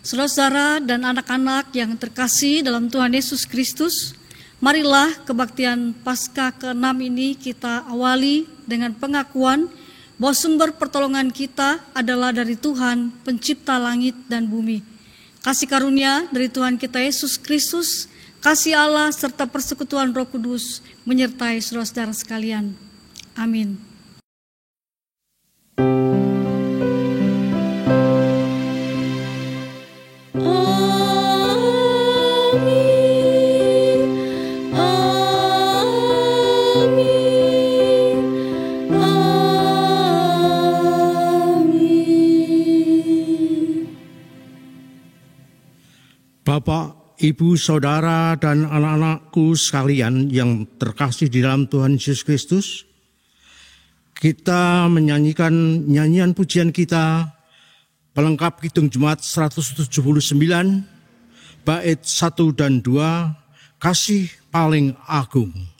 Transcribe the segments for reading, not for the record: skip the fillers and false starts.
Saudara-saudara dan anak-anak yang terkasih dalam Tuhan Yesus Kristus, marilah kebaktian Paskah ke-6 ini kita awali dengan pengakuan bahwa sumber pertolongan kita adalah dari Tuhan, pencipta langit dan bumi. Kasih karunia dari Tuhan kita Yesus Kristus, kasih Allah serta persekutuan Roh Kudus menyertai saudara-saudara sekalian. Amin. Bapak, Ibu, Saudara, dan anak-anakku sekalian yang terkasih di dalam Tuhan Yesus Kristus, kita menyanyikan nyanyian pujian kita pelengkap Kidung Jemaat 179, bait 1 dan 2, Kasih Paling Agung.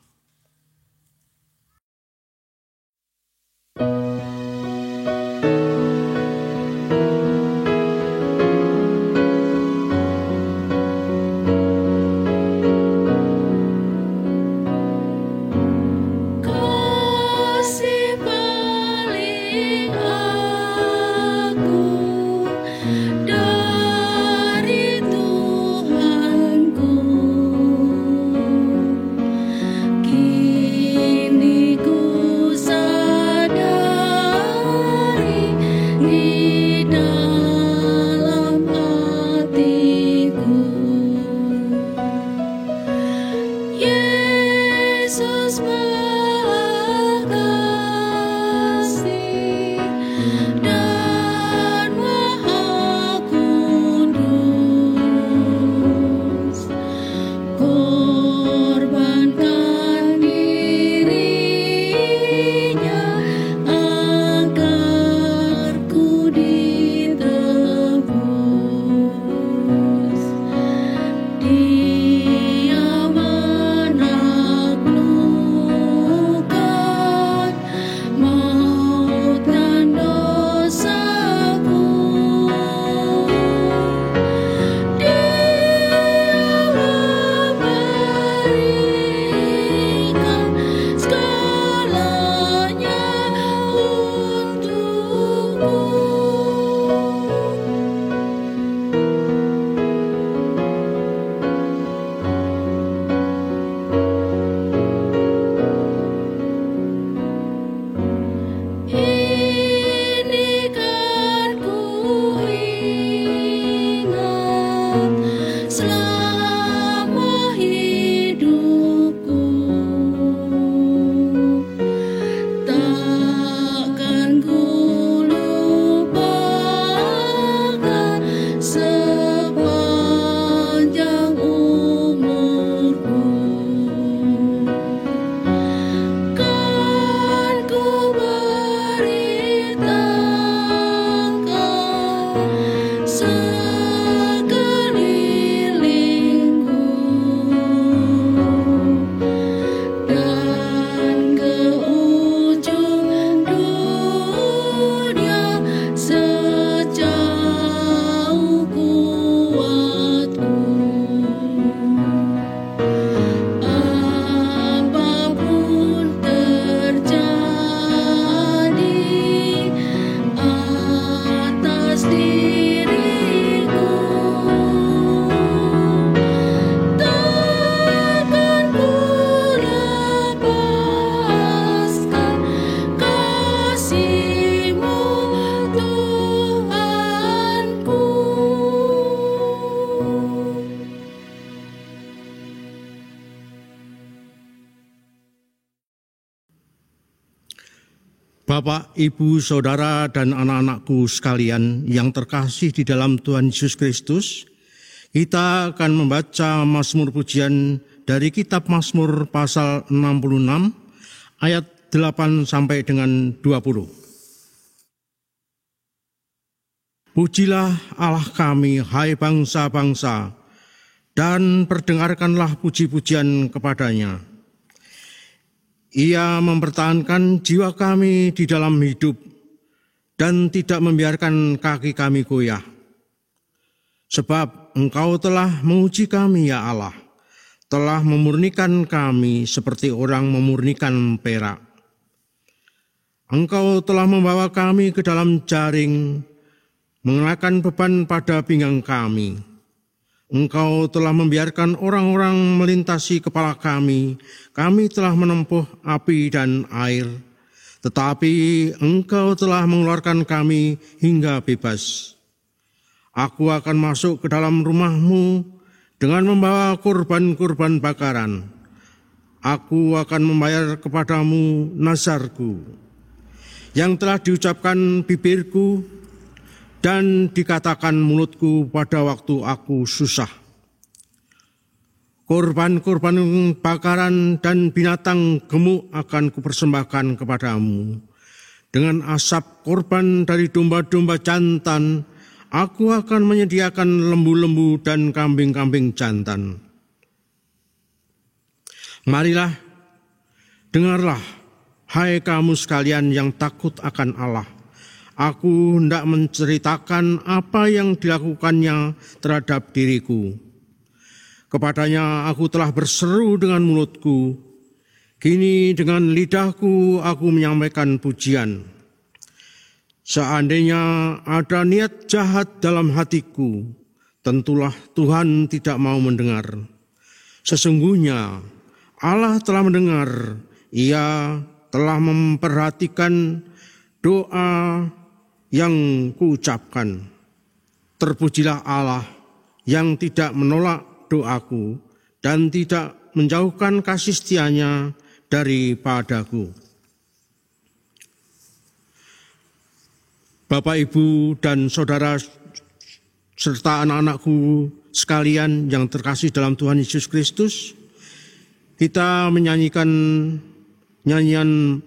Bapak, Ibu, Saudara, dan anak-anakku sekalian yang terkasih di dalam Tuhan Yesus Kristus, kita akan membaca Mazmur pujian dari kitab Mazmur pasal 66 ayat 8 sampai dengan 20. Pujilah Allah kami, hai bangsa-bangsa, dan perdengarkanlah puji-pujian kepadanya. Ia mempertahankan jiwa kami di dalam hidup dan tidak membiarkan kaki kami goyah. Sebab Engkau telah menguji kami ya Allah, telah memurnikan kami seperti orang memurnikan perak. Engkau telah membawa kami ke dalam jaring, mengenakan beban pada pinggang kami. Engkau telah membiarkan orang-orang melintasi kepala kami telah menempuh api dan air, tetapi Engkau telah mengeluarkan kami hingga bebas. Aku akan masuk ke dalam rumah-Mu dengan membawa kurban-kurban bakaran. Aku akan membayar kepadamu nazarku, yang telah diucapkan bibirku dan dikatakan mulutku pada waktu aku susah. Korban-korban bakaran dan binatang gemuk akan kupersembahkan kepadamu. Dengan asap korban dari domba-domba jantan, aku akan menyediakan lembu-lembu dan kambing-kambing jantan. Marilah, dengarlah, hai kamu sekalian yang takut akan Allah. Aku hendak menceritakan apa yang dilakukannya terhadap diriku. Kepadanya aku telah berseru dengan mulutku. Kini dengan lidahku aku menyampaikan pujian. Seandainya ada niat jahat dalam hatiku, tentulah Tuhan tidak mau mendengar. Sesungguhnya Allah telah mendengar, Ia telah memperhatikan doa yang kuucapkan. Terpujilah Allah yang tidak menolak doaku dan tidak menjauhkan kasih setia-Nya daripadaku. Bapak, Ibu, dan saudara serta anak-anakku sekalian yang terkasih dalam Tuhan Yesus Kristus, kita menyanyikan nyanyian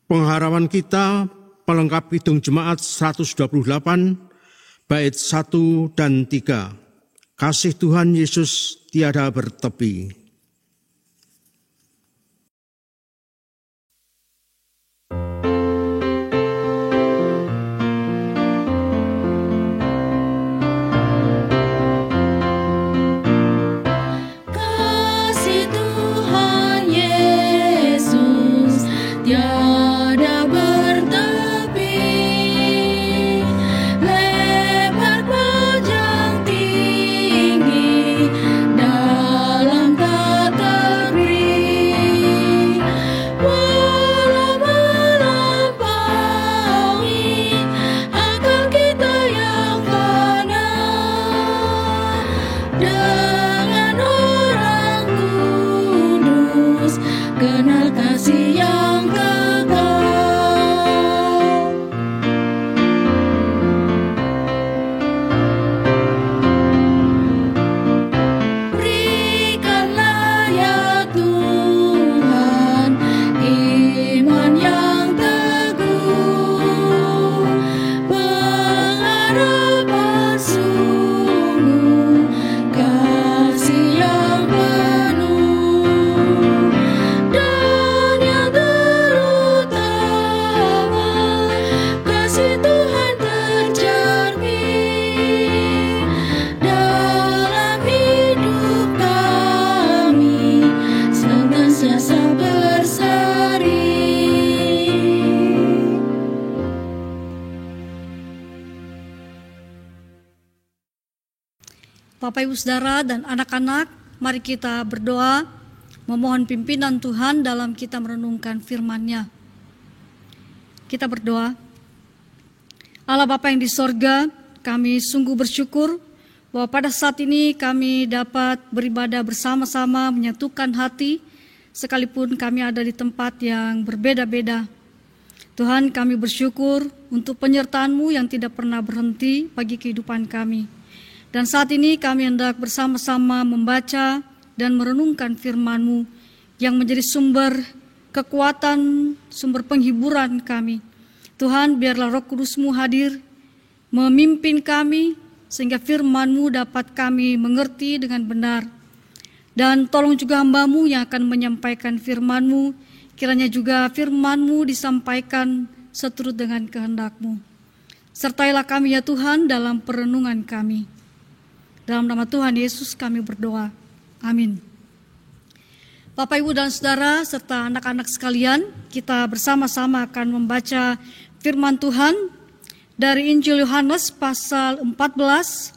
pengharapan kita pelengkap Kidung Jemaat 128 bait 1 dan 3. Kasih Tuhan Yesus tiada bertepi. Bapak, Ibu, Saudara, dan anak-anak, mari kita berdoa, memohon pimpinan Tuhan dalam kita merenungkan firman-Nya. Kita berdoa. Allah Bapa yang di sorga, kami sungguh bersyukur bahwa pada saat ini kami dapat beribadah bersama-sama, menyatukan hati, sekalipun kami ada di tempat yang berbeda-beda. Tuhan, kami bersyukur untuk penyertaan-Mu yang tidak pernah berhenti bagi kehidupan kami. Dan saat ini kami hendak bersama-sama membaca dan merenungkan firman-Mu yang menjadi sumber kekuatan, sumber penghiburan kami. Tuhan, biarlah Roh Kudus-Mu hadir, memimpin kami, sehingga firman-Mu dapat kami mengerti dengan benar. Dan tolong juga hamba-Mu yang akan menyampaikan firman-Mu, kiranya juga firman-Mu disampaikan seturut dengan kehendak-Mu. Sertailah kami ya Tuhan dalam perenungan kami. Dalam nama Tuhan Yesus kami berdoa. Amin. Bapak, Ibu, dan Saudara, serta anak-anak sekalian, kita bersama-sama akan membaca firman Tuhan dari Injil Yohanes pasal 14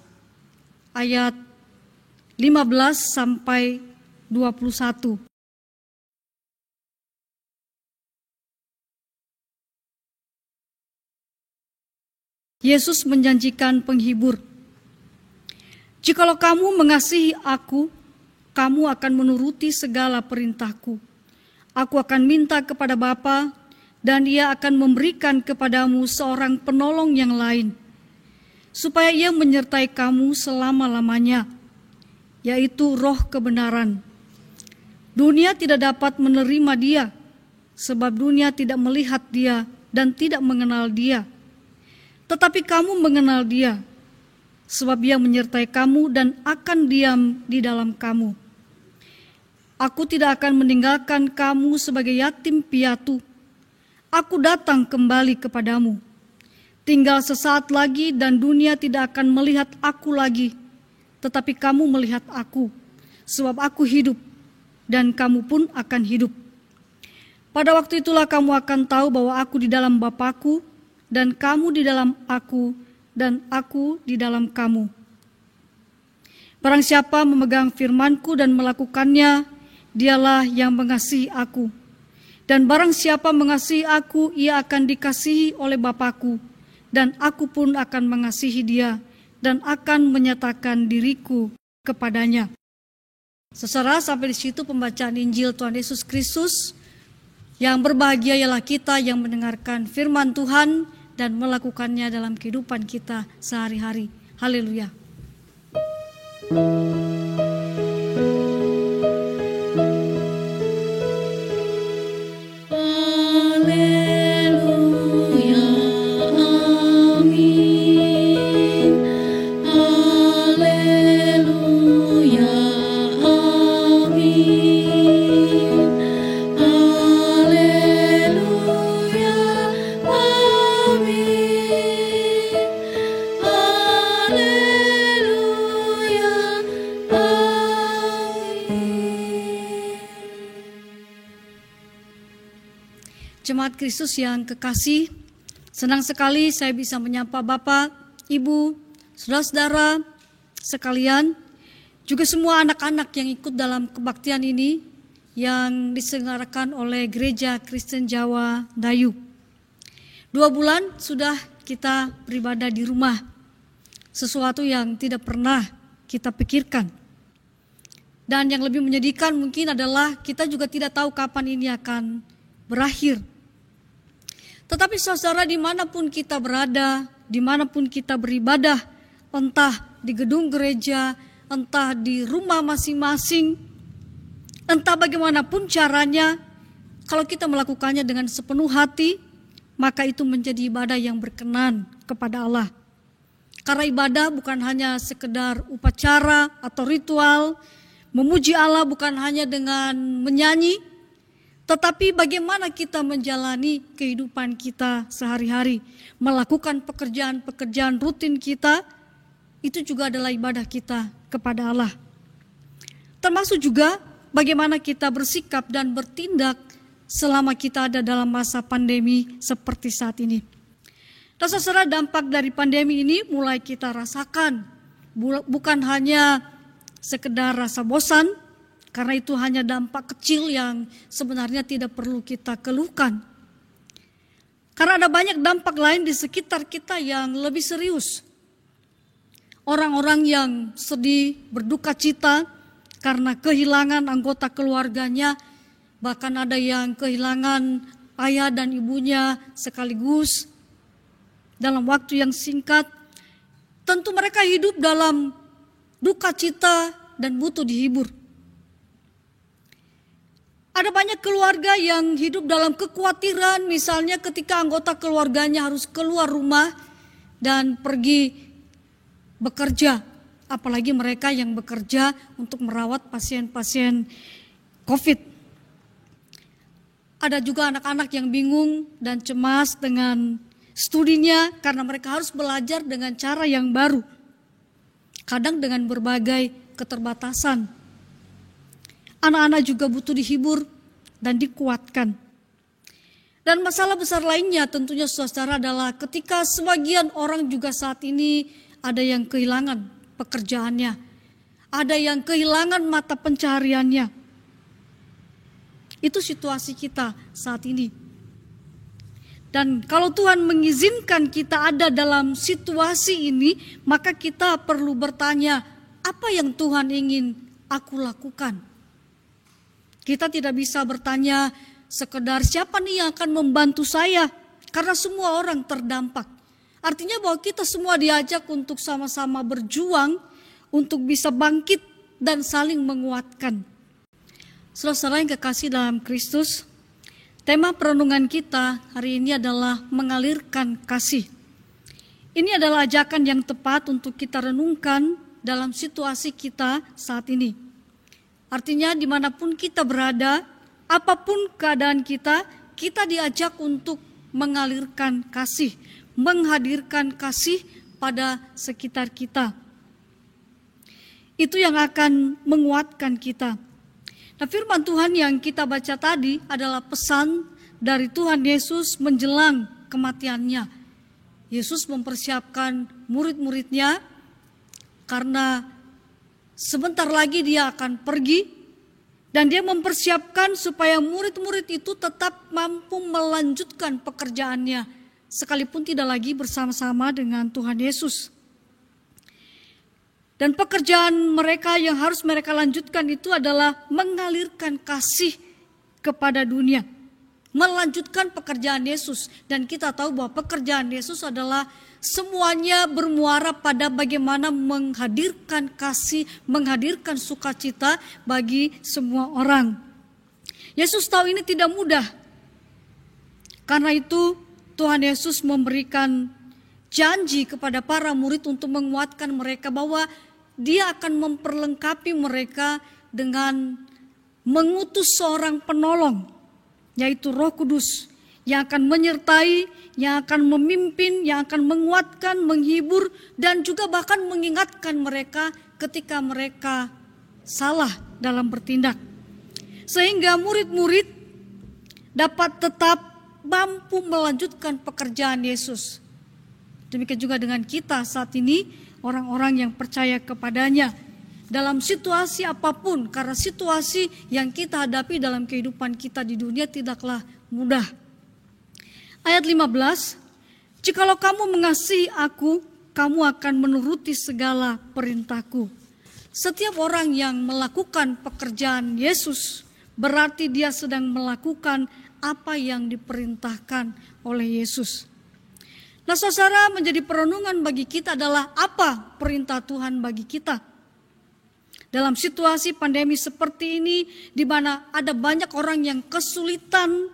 ayat 15 sampai 21. Yesus menjanjikan penghibur. Jikalau kamu mengasihi aku, kamu akan menuruti segala perintahku. Aku akan minta kepada Bapa, dan Ia akan memberikan kepadamu seorang penolong yang lain, supaya Ia menyertai kamu selama-lamanya, yaitu Roh kebenaran. Dunia tidak dapat menerima Dia, sebab dunia tidak melihat Dia dan tidak mengenal Dia. Tetapi kamu mengenal Dia, sebab Ia menyertai kamu dan akan diam di dalam kamu. Aku tidak akan meninggalkan kamu sebagai yatim piatu. Aku datang kembali kepadamu. Tinggal sesaat lagi dan dunia tidak akan melihat aku lagi, tetapi kamu melihat aku, sebab aku hidup dan kamu pun akan hidup. Pada waktu itulah kamu akan tahu bahwa aku di dalam Bapa-Ku dan kamu di dalam aku, dan aku di dalam kamu. Barang siapa memegang firman-Ku dan melakukannya, dialah yang mengasihi aku. Dan barang siapa mengasihi aku, ia akan dikasihi oleh Bapa-Ku, dan aku pun akan mengasihi dia, dan akan menyatakan diriku kepadanya. Saudara, sampai di situ pembacaan Injil Tuhan Yesus Kristus. Yang berbahagia ialah kita yang mendengarkan firman Tuhan dan melakukannya dalam kehidupan kita sehari-hari. Haleluya. Jemaat Kristus yang kekasih, senang sekali saya bisa menyapa Bapak, Ibu, saudara-saudara sekalian, juga semua anak-anak yang ikut dalam kebaktian ini yang diselenggarakan oleh Gereja Kristen Jawa Dayu. 2 bulan sudah kita beribadah di rumah, sesuatu yang tidak pernah kita pikirkan. Dan yang lebih menyedihkan mungkin adalah kita juga tidak tahu kapan ini akan berakhir. Tetapi saudara, dimanapun kita berada, dimanapun kita beribadah, entah di gedung gereja, entah di rumah masing-masing, entah bagaimanapun caranya, kalau kita melakukannya dengan sepenuh hati, maka itu menjadi ibadah yang berkenan kepada Allah. Karena ibadah bukan hanya sekedar upacara atau ritual, memuji Allah bukan hanya dengan menyanyi, tetapi bagaimana kita menjalani kehidupan kita sehari-hari, melakukan pekerjaan-pekerjaan rutin kita, itu juga adalah ibadah kita kepada Allah. Termasuk juga bagaimana kita bersikap dan bertindak selama kita ada dalam masa pandemi seperti saat ini. Dan saudara, dampak dari pandemi ini mulai kita rasakan, bukan hanya sekedar rasa bosan, karena itu hanya dampak kecil yang sebenarnya tidak perlu kita keluhkan. Karena ada banyak dampak lain di sekitar kita yang lebih serius. Orang-orang yang sedih, berduka cita karena kehilangan anggota keluarganya, bahkan ada yang kehilangan ayah dan ibunya sekaligus dalam waktu yang singkat. Tentu mereka hidup dalam duka cita dan butuh dihibur. Ada banyak keluarga yang hidup dalam kekhawatiran, misalnya ketika anggota keluarganya harus keluar rumah dan pergi bekerja. Apalagi mereka yang bekerja untuk merawat pasien-pasien COVID. Ada juga anak-anak yang bingung dan cemas dengan studinya karena mereka harus belajar dengan cara yang baru. kadang dengan berbagai keterbatasan. Anak-anak juga butuh dihibur dan dikuatkan. Dan masalah besar lainnya tentunya saudara adalah ketika sebagian orang juga saat ini ada yang kehilangan pekerjaannya, ada yang kehilangan mata pencahariannya. Itu situasi kita saat ini. Dan kalau Tuhan mengizinkan kita ada dalam situasi ini, maka kita perlu bertanya, apa yang Tuhan ingin aku lakukan? Kita tidak bisa bertanya sekedar siapa nih yang akan membantu saya, karena semua orang terdampak. Artinya bahwa kita semua diajak untuk sama-sama berjuang untuk bisa bangkit dan saling menguatkan. Saudara-saudara yang kekasih dalam Kristus, tema perenungan kita hari ini adalah mengalirkan kasih. Ini adalah ajakan yang tepat untuk kita renungkan dalam situasi kita saat ini. Artinya dimanapun kita berada, apapun keadaan kita, kita diajak untuk mengalirkan kasih, menghadirkan kasih pada sekitar kita. Itu yang akan menguatkan kita. Nah, firman Tuhan yang kita baca tadi adalah pesan dari Tuhan Yesus menjelang kematiannya. Yesus mempersiapkan murid-muridnya karena sebentar lagi dia akan pergi, dan dia mempersiapkan supaya murid-murid itu tetap mampu melanjutkan pekerjaannya sekalipun tidak lagi bersama-sama dengan Tuhan Yesus. Dan pekerjaan mereka yang harus mereka lanjutkan itu adalah mengalirkan kasih kepada dunia. Melanjutkan pekerjaan Yesus. Dan kita tahu bahwa pekerjaan Yesus adalah semuanya bermuara pada bagaimana menghadirkan kasih, menghadirkan sukacita bagi semua orang. Yesus tahu ini tidak mudah. Karena itu Tuhan Yesus memberikan janji kepada para murid untuk menguatkan mereka bahwa Dia akan memperlengkapi mereka dengan mengutus seorang penolong, yaitu Roh Kudus, yang akan menyertai, yang akan memimpin, yang akan menguatkan, menghibur, dan juga bahkan mengingatkan mereka ketika mereka salah dalam bertindak. Sehingga murid-murid dapat tetap mampu melanjutkan pekerjaan Yesus. Demikian juga dengan kita saat ini, orang-orang yang percaya kepadanya dalam situasi apapun, karena situasi yang kita hadapi dalam kehidupan kita di dunia tidaklah mudah. Ayat 15, jikalau kamu mengasihi aku, kamu akan menuruti segala perintahku. Setiap orang yang melakukan pekerjaan Yesus, berarti dia sedang melakukan apa yang diperintahkan oleh Yesus. Nah, saudara, menjadi perenungan bagi kita adalah apa perintah Tuhan bagi kita. Dalam situasi pandemi seperti ini, di mana ada banyak orang yang kesulitan,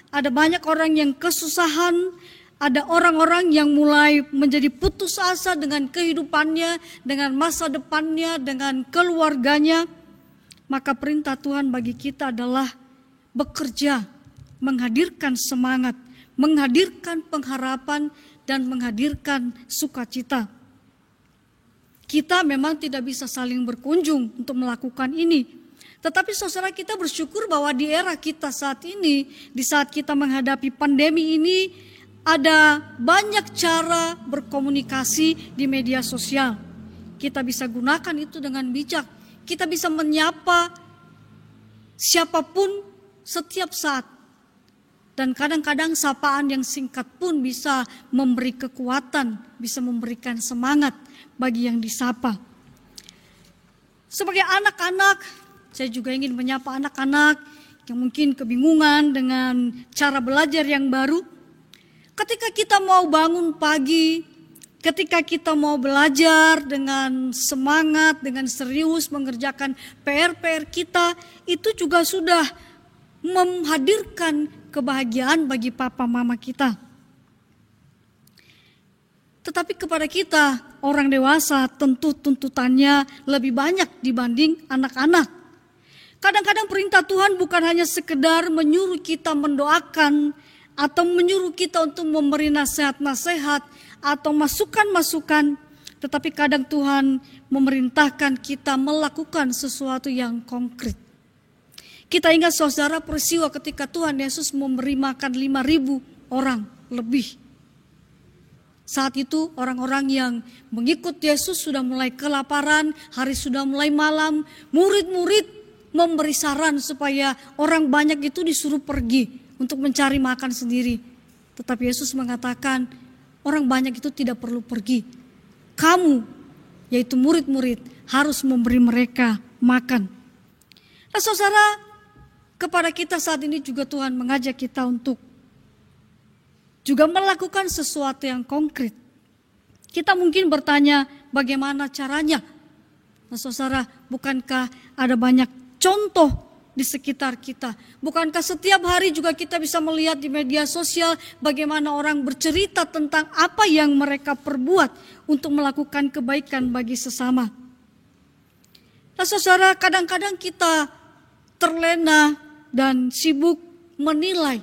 ada banyak orang yang kesusahan, ada orang-orang yang mulai menjadi putus asa dengan kehidupannya, dengan masa depannya, dengan keluarganya, maka perintah Tuhan bagi kita adalah bekerja, menghadirkan semangat, menghadirkan pengharapan, dan menghadirkan sukacita. Kita memang tidak bisa saling berkunjung untuk melakukan ini. Tetapi saudara, kita bersyukur bahwa di era kita saat ini, di saat kita menghadapi pandemi ini, ada banyak cara berkomunikasi di media sosial. Kita bisa gunakan itu dengan bijak. Kita bisa menyapa siapapun setiap saat. Dan kadang-kadang sapaan yang singkat pun bisa memberi kekuatan, bisa memberikan semangat bagi yang disapa. Sebagai anak-anak, saya juga ingin menyapa anak-anak yang mungkin kebingungan dengan cara belajar yang baru. Ketika kita mau bangun pagi, ketika kita mau belajar dengan semangat, dengan serius mengerjakan PR-PR kita, itu juga sudah menghadirkan kebahagiaan bagi papa mama kita. Tetapi kepada kita, orang dewasa, tentu tuntutannya lebih banyak dibanding anak-anak. Kadang-kadang perintah Tuhan bukan hanya sekedar menyuruh kita mendoakan atau menyuruh kita untuk memberi nasihat-nasihat atau masukan-masukan, tetapi kadang Tuhan memerintahkan kita melakukan sesuatu yang konkret. Kita ingat saudara peristiwa ketika Tuhan Yesus memberi makan 5.000 orang lebih. Saat itu orang-orang yang mengikut Yesus sudah mulai kelaparan, hari sudah mulai malam, murid-murid memberi saran supaya orang banyak itu disuruh pergi untuk mencari makan sendiri. Tetapi Yesus mengatakan orang banyak itu tidak perlu pergi. Kamu, yaitu murid-murid, harus memberi mereka makan. Nah saudara, kepada kita saat ini juga Tuhan mengajak kita untuk juga melakukan sesuatu yang konkret. Kita mungkin bertanya bagaimana caranya. Nah saudara, bukankah ada banyak contoh di sekitar kita? Bukankah setiap hari juga kita bisa melihat di media sosial bagaimana orang bercerita tentang apa yang mereka perbuat untuk melakukan kebaikan bagi sesama. Nah saudara, kadang-kadang kita terlena dan sibuk menilai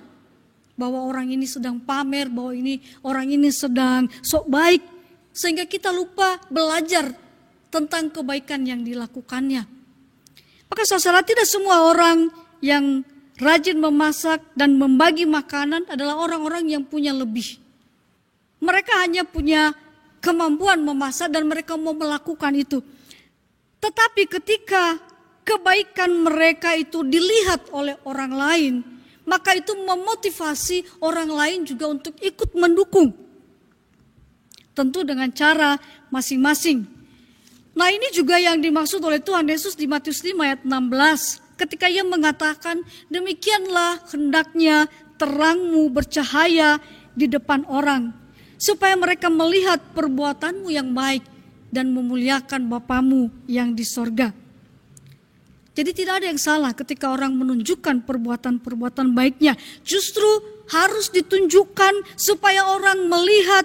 bahwa orang ini sedang pamer, bahwa orang ini sedang sok baik, sehingga kita lupa belajar tentang kebaikan yang dilakukannya. Maka saudara, tidak semua orang yang rajin memasak dan membagi makanan adalah orang-orang yang punya lebih. Mereka hanya punya kemampuan memasak dan mereka mau melakukan itu. Tetapi ketika kebaikan mereka itu dilihat oleh orang lain, maka itu memotivasi orang lain juga untuk ikut mendukung. Tentu dengan cara masing-masing. Nah ini juga yang dimaksud oleh Tuhan Yesus di Matius 5 ayat 16. Ketika ia mengatakan, demikianlah hendaknya terangmu bercahaya di depan orang, supaya mereka melihat perbuatanmu yang baik dan memuliakan Bapamu yang di sorga. Jadi tidak ada yang salah ketika orang menunjukkan perbuatan-perbuatan baiknya. Justru harus ditunjukkan supaya orang melihat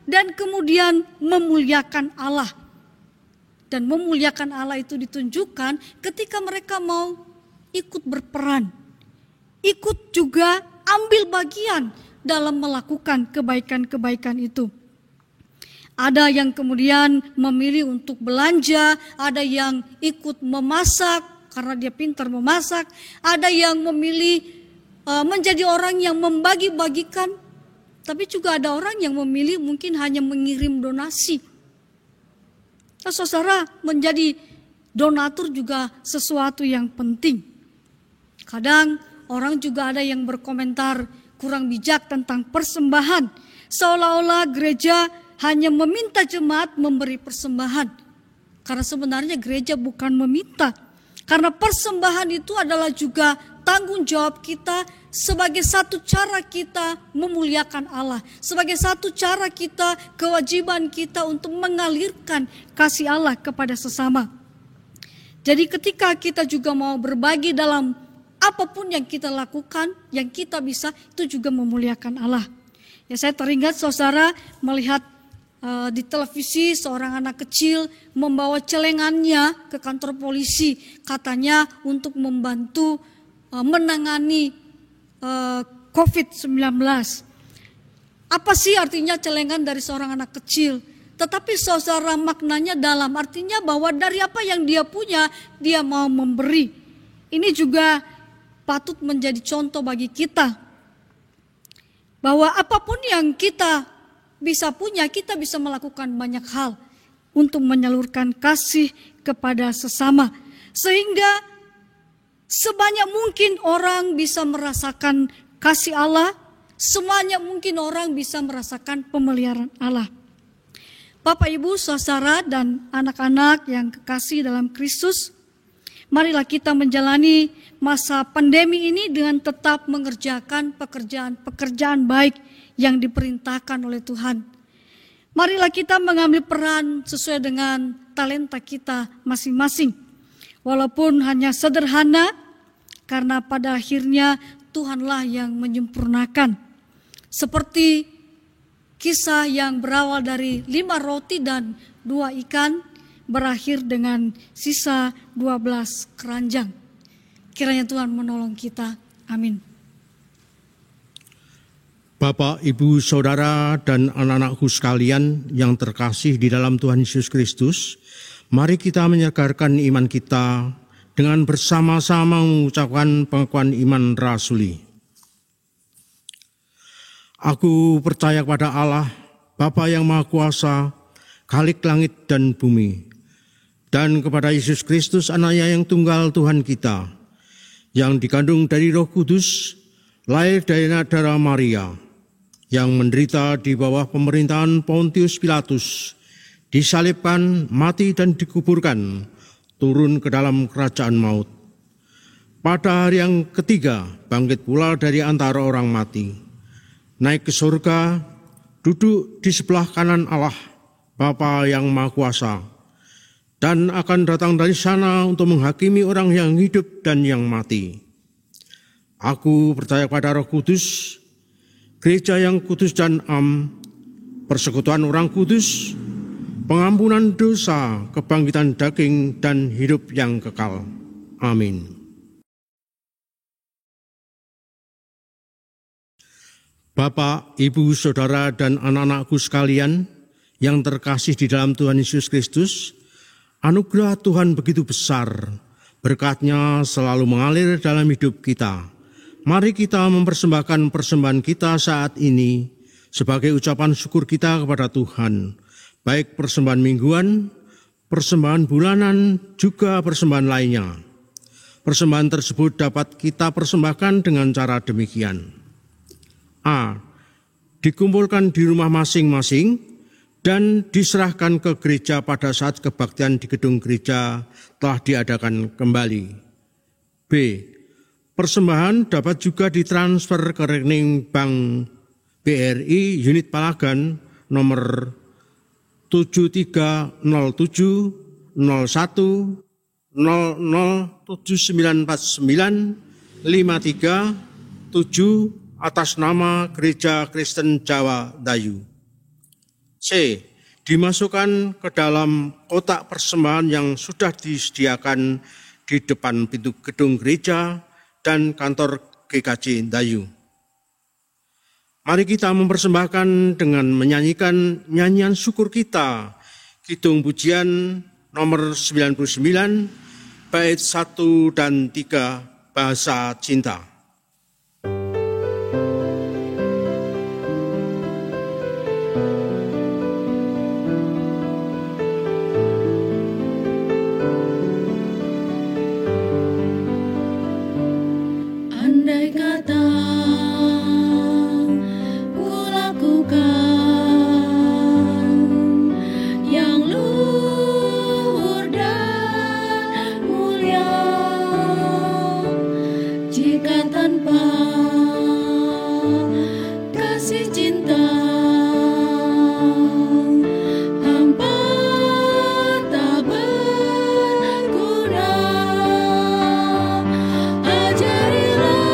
dan kemudian memuliakan Allah. Dan memuliakan Allah itu ditunjukkan ketika mereka mau ikut berperan. Ikut juga ambil bagian dalam melakukan kebaikan-kebaikan itu. Ada yang kemudian memilih untuk belanja, ada yang ikut memasak karena dia pintar memasak, ada yang memilih menjadi orang yang membagi-bagikan, tapi juga ada orang yang memilih mungkin hanya mengirim donasi. Nah, saudara, menjadi donatur juga sesuatu yang penting. Kadang orang juga ada yang berkomentar kurang bijak tentang persembahan, seolah-olah gereja hanya meminta jemaat memberi persembahan. Karena sebenarnya gereja bukan meminta. Karena persembahan itu adalah juga tanggung jawab kita sebagai satu cara kita memuliakan Allah. Sebagai satu cara kita, kewajiban kita untuk mengalirkan kasih Allah kepada sesama. Jadi ketika kita juga mau berbagi dalam apapun yang kita lakukan, yang kita bisa, itu juga memuliakan Allah. Ya, saya teringat saudara melihat di televisi seorang anak kecil membawa celengannya ke kantor polisi, katanya untuk membantu menangani COVID-19. Apa sih artinya celengan dari seorang anak kecil? Tetapi saudara, maknanya dalam, artinya bahwa dari apa yang dia punya dia mau memberi. Ini juga patut menjadi contoh bagi kita, bahwa apapun yang kita bisa punya, kita bisa melakukan banyak hal untuk menyalurkan kasih kepada sesama. Sehingga sebanyak mungkin orang bisa merasakan kasih Allah, sebanyak mungkin orang bisa merasakan pemeliharaan Allah. Bapak, Ibu, saudara, dan anak-anak yang kekasih dalam Kristus, marilah kita menjalani masa pandemi ini dengan tetap mengerjakan pekerjaan baik yang diperintahkan oleh Tuhan. Marilah kita mengambil peran sesuai dengan talenta kita masing-masing. Walaupun hanya sederhana, karena pada akhirnya Tuhanlah yang menyempurnakan. Seperti kisah yang berawal dari 5 roti dan 2 ikan, berakhir dengan sisa 12 keranjang. Kiranya Tuhan menolong kita. Amin. Bapak, Ibu, Saudara, dan anak-anakku sekalian yang terkasih di dalam Tuhan Yesus Kristus, mari kita menyegarkan iman kita dengan bersama-sama mengucapkan pengakuan iman rasuli. Aku percaya kepada Allah, Bapa yang Maha Kuasa, Khalik langit dan bumi, dan kepada Yesus Kristus, Anaknya yang tunggal Tuhan kita, yang dikandung dari Roh Kudus, lahir dari darah Maria, yang menderita di bawah pemerintahan Pontius Pilatus, disalibkan, mati dan dikuburkan, turun ke dalam kerajaan maut. Pada hari yang ketiga, bangkit pula dari antara orang mati, naik ke surga, duduk di sebelah kanan Allah, Bapa yang Maha Kuasa, dan akan datang dari sana untuk menghakimi orang yang hidup dan yang mati. Aku percaya pada Roh Kudus, Gereja yang kudus dan am, persekutuan orang kudus, pengampunan dosa, kebangkitan daging, dan hidup yang kekal. Amin. Bapak, Ibu, Saudara, dan anak-anakku sekalian yang terkasih di dalam Tuhan Yesus Kristus, anugerah Tuhan begitu besar, berkat-Nya selalu mengalir dalam hidup kita. Mari kita mempersembahkan persembahan kita saat ini sebagai ucapan syukur kita kepada Tuhan, baik persembahan mingguan, persembahan bulanan, juga persembahan lainnya. Persembahan tersebut dapat kita persembahkan dengan cara demikian. A. Dikumpulkan di rumah masing-masing dan diserahkan ke gereja pada saat kebaktian di gedung gereja telah diadakan kembali. B. Persembahan dapat juga ditransfer ke rekening Bank BRI Unit Palagan nomor 7307 01 007949 53 7 atas nama Gereja Kristen Jawa Dayu. C. Dimasukkan ke dalam kotak persembahan yang sudah disediakan di depan pintu gedung gereja dan kantor GKJ Dayu. Mari kita mempersembahkan dengan menyanyikan nyanyian syukur kita, Kidung Pujian nomor 99, bait 1 dan 3, Bahasa Cinta. Ajarilah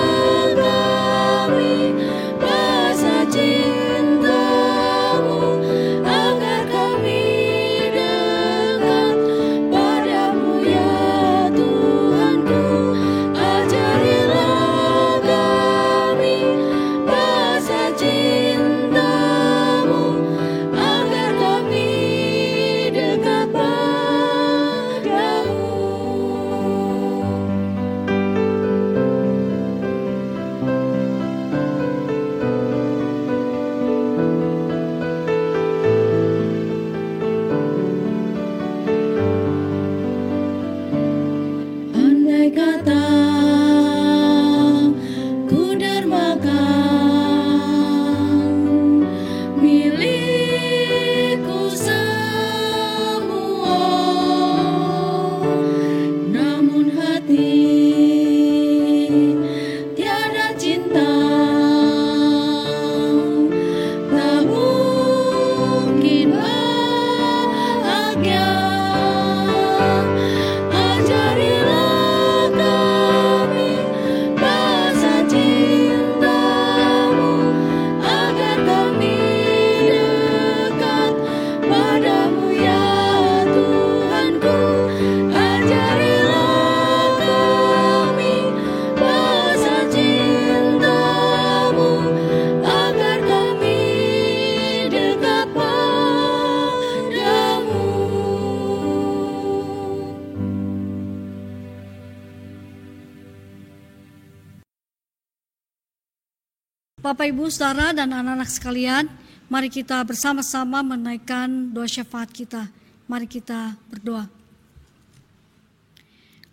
Bapak, Ibu, Saudara, dan anak-anak sekalian, mari kita bersama-sama menaikkan doa syafaat kita. Mari kita berdoa.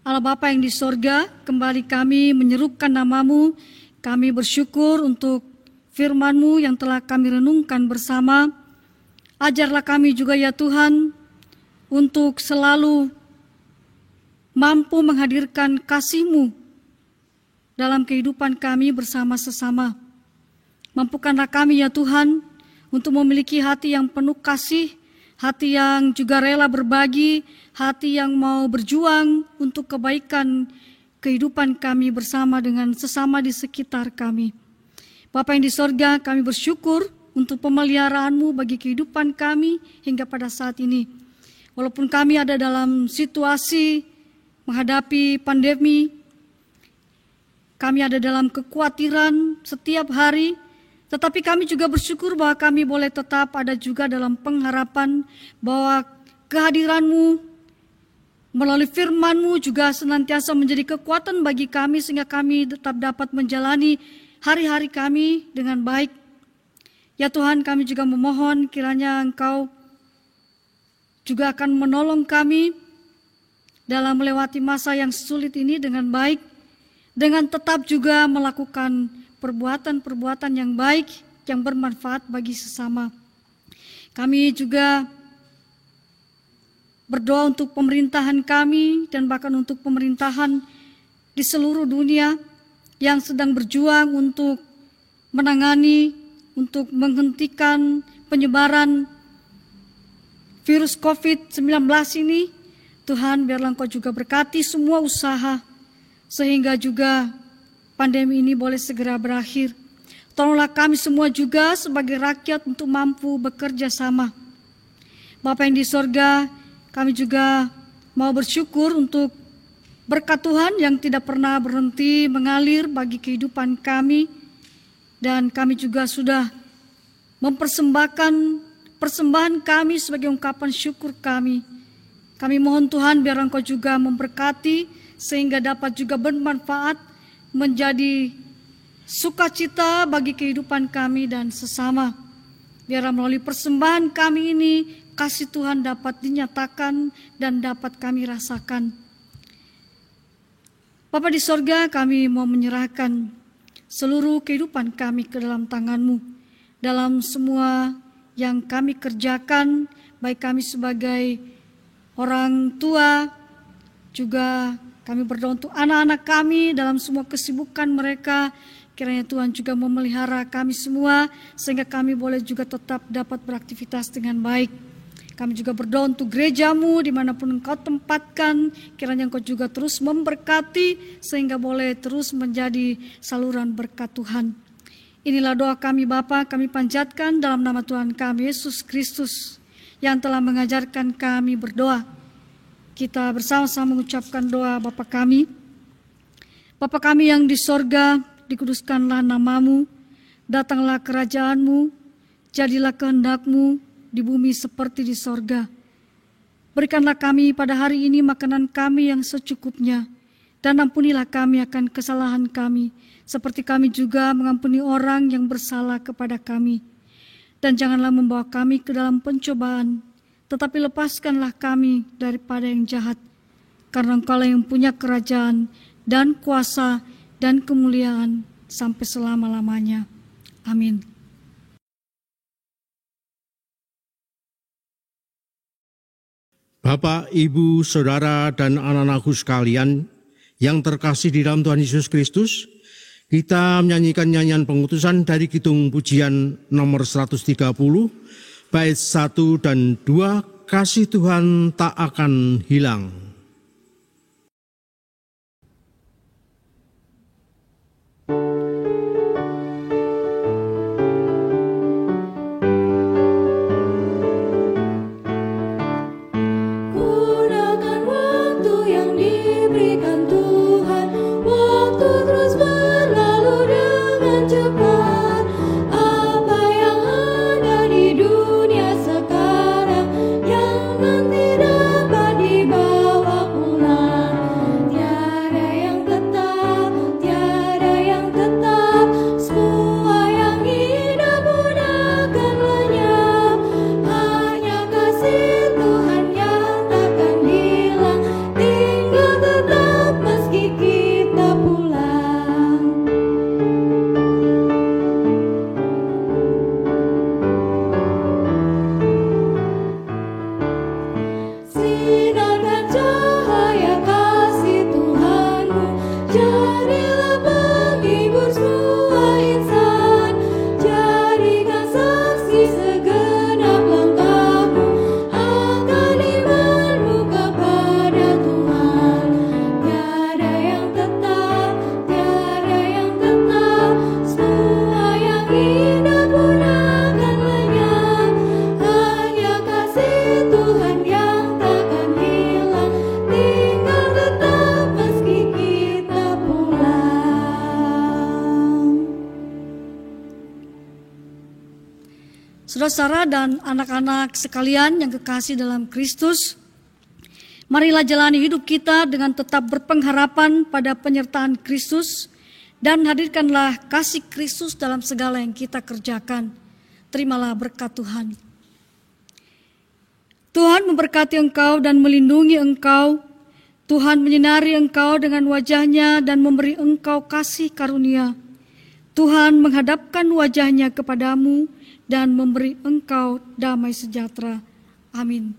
Allah Bapa yang di sorga, kembali kami menyerukan nama-Mu. Kami bersyukur untuk firman-Mu yang telah kami renungkan bersama. Ajarlah kami juga ya Tuhan, untuk selalu mampu menghadirkan kasih-Mu dalam kehidupan kami bersama sesama. Mampukanlah kami ya Tuhan untuk memiliki hati yang penuh kasih, hati yang juga rela berbagi, hati yang mau berjuang untuk kebaikan kehidupan kami bersama dengan sesama di sekitar kami. Bapa yang di sorga, kami bersyukur untuk pemeliharaan-Mu bagi kehidupan kami hingga pada saat ini. Walaupun kami ada dalam situasi menghadapi pandemi, kami ada dalam kekhawatiran setiap hari, tetapi kami juga bersyukur bahwa kami boleh tetap ada juga dalam pengharapan bahwa kehadiran-Mu melalui firman-Mu juga senantiasa menjadi kekuatan bagi kami sehingga kami tetap dapat menjalani hari-hari kami dengan baik. Ya Tuhan, kami juga memohon kiranya Engkau juga akan menolong kami dalam melewati masa yang sulit ini dengan baik, dengan tetap juga melakukan perbuatan-perbuatan yang baik, yang bermanfaat bagi sesama. Kami juga berdoa untuk pemerintahan kami dan bahkan untuk pemerintahan di seluruh dunia yang sedang berjuang untuk menangani, untuk menghentikan penyebaran virus COVID-19 ini. Tuhan, biarlah Engkau juga berkati semua usaha sehingga juga pandemi ini boleh segera berakhir. Tolonglah kami semua juga sebagai rakyat untuk mampu bekerja sama. Bapa yang di sorga, kami juga mau bersyukur untuk berkat Tuhan yang tidak pernah berhenti mengalir bagi kehidupan kami. Dan kami juga sudah mempersembahkan persembahan kami sebagai ungkapan syukur kami. Kami mohon Tuhan biar Engkau juga memberkati sehingga dapat juga bermanfaat menjadi sukacita bagi kehidupan kami dan sesama. Biar melalui persembahan kami ini, kasih Tuhan dapat dinyatakan dan dapat kami rasakan. Bapa di sorga, kami mau menyerahkan seluruh kehidupan kami ke dalam tangan-Mu. Dalam semua yang kami kerjakan, baik kami sebagai orang tua, juga kami berdoa untuk anak-anak kami dalam semua kesibukan mereka. Kiranya Tuhan juga memelihara kami semua sehingga kami boleh juga tetap dapat beraktivitas dengan baik. Kami juga berdoa untuk gereja-Mu dimanapun Engkau tempatkan. Kiranya Engkau juga terus memberkati sehingga boleh terus menjadi saluran berkat Tuhan. Inilah doa kami Bapa, kami panjatkan dalam nama Tuhan kami Yesus Kristus yang telah mengajarkan kami berdoa. Kita bersama-sama mengucapkan doa Bapa kami. Bapa kami yang di sorga, dikuduskanlah nama-Mu, datanglah kerajaan-Mu, jadilah kehendak-Mu di bumi seperti di sorga. Berikanlah kami pada hari ini makanan kami yang secukupnya, dan ampunilah kami akan kesalahan kami, seperti kami juga mengampuni orang yang bersalah kepada kami. Dan janganlah membawa kami ke dalam pencobaan, tetapi lepaskanlah kami daripada yang jahat, karena Engkau-lah yang punya kerajaan dan kuasa dan kemuliaan sampai selama-lamanya. Amin. Bapak, Ibu, Saudara, dan anak-anakku sekalian yang terkasih di dalam Tuhan Yesus Kristus, kita menyanyikan nyanyian pengutusan dari Kidung Pujian nomor 130, bait 1 dan 2, kasih Tuhan tak akan hilang. Sekarang yang nanti dapat dibawa Saudara-saudara dan anak-anak sekalian yang kekasih dalam Kristus, marilah jalani hidup kita dengan tetap berpengharapan pada penyertaan Kristus dan hadirkanlah kasih Kristus dalam segala yang kita kerjakan. Terimalah berkat Tuhan. Tuhan memberkati engkau dan melindungi engkau. Tuhan menyinari engkau dengan wajah-Nya dan memberi engkau kasih karunia. Tuhan menghadapkan wajah-Nya kepadamu dan memberi engkau damai sejahtera. Amin.